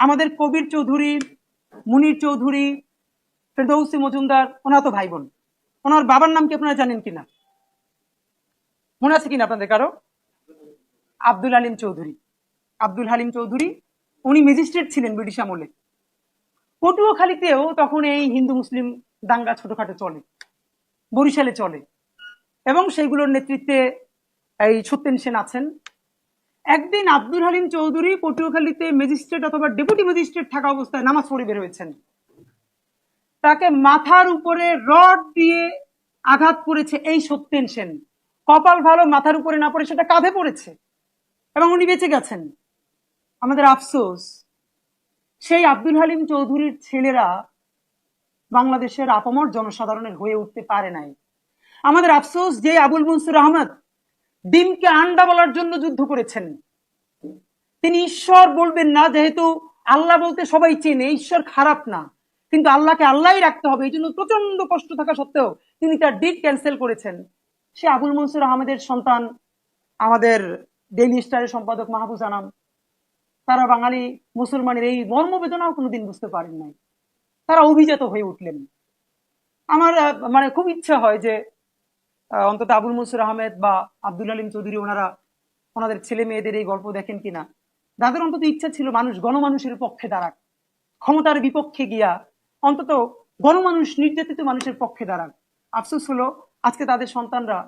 আমাদের কবির চৌধুরী, মুনির চৌধুরী, ফেরদৌসী মজুমদার, ওনারা তো ভাই বোন। ওনার বাবার নাম কি আপনারা জানেন কিনা, মনে আছে কিনা আপনাদের কারো? আব্দুল হালিম চৌধুরী। আব্দুল হালিম চৌধুরী উনি ম্যাজিস্ট্রেট ছিলেন ব্রিটিশ আমলে। পটুয়াখালীতেও তখন এই হিন্দু মুসলিম দাঙ্গা ছোটখাটো চলে, বরিশালে চলে, এবং সেইগুলোর নেতৃত্বে এই সত্যেন সেন আছেন। একদিন আব্দুল হালিম চৌধুরী পটুয়াখালীতে ম্যাজিস্ট্রেট অথবা ডেপুটি ম্যাজিস্ট্রেট থাকা অবস্থায় নামাজ পড়ে বের হয়েছেন। তাকে মাথার উপরে রড দিয়ে আঘাত করেছে এই সত্যেন সেন। কপাল ভালো, মাথার উপরে না পড়ে সেটা কাঁধে পড়েছে এবং উনি বেঁচে গেছেন। আমাদের আফসোস, সেই আব্দুল হালিম চৌধুরীর ছেলেরা বাংলাদেশের আপামর জনসাধারণের হয়ে উঠতে পারে নাই। আমাদের আফসোস, যে আবুল মনসুর আহমদ ডিমকে আন্ডা বলার জন্য যুদ্ধ করেছেন, তিনি ঈশ্বর বলবেন না, যেহেতু আল্লাহ বলতে সবাই চেনে, ঈশ্বর খারাপ না, কিন্তু আল্লাহকে আল্লাহই রাখতে হবে, এই জন্য প্রচন্ড কষ্ট থাকা সত্ত্বেও তিনি তার ডিড ক্যান্সেল করেছেন। সে আবুল মনসুর আহমেদের সন্তান আমাদের ডেইলি স্টারের সম্পাদক মাহফুজ আনাম, তারা বাঙালি মুসলমানের এই মর্মবেদনাও কোনোদিন বুঝতে পারেন নাই, তারা অভিজাত হয়ে উঠলেন। আমার মানে খুব ইচ্ছা হয় যে অন্তত আবুল মনসুর আহমেদ বা আব্দুল হালিম চৌধুরী ওনারা ওনাদের ছেলে মেয়েদের এই গল্প দেখেন কিনা। তাদের অন্তত ইচ্ছা ছিল মানুষ গণমানুষের পক্ষে দাঁড়াক, ক্ষমতার বিপক্ষে গিয়া অন্তত গণমানুষ, নির্যাতিত মানুষের পক্ষে দাঁড়াক। আফসোস হলো আজকে তাদের সন্তানরা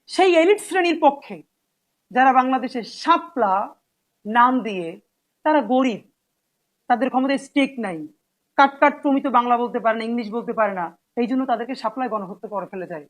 সেই এলিট শ্রেণীর পক্ষে, যারা বাংলাদেশের শাপলা নাম দিয়ে, তারা গরিব, তাদের ক্ষমতায় স্টেক নাই, কাট কাট প্রমিত বাংলা বলতে পারে না, ইংলিশ বলতে পারে না, এই জন্য তাদেরকে শাপলায় গণহত্যা করে ফেলে যায়।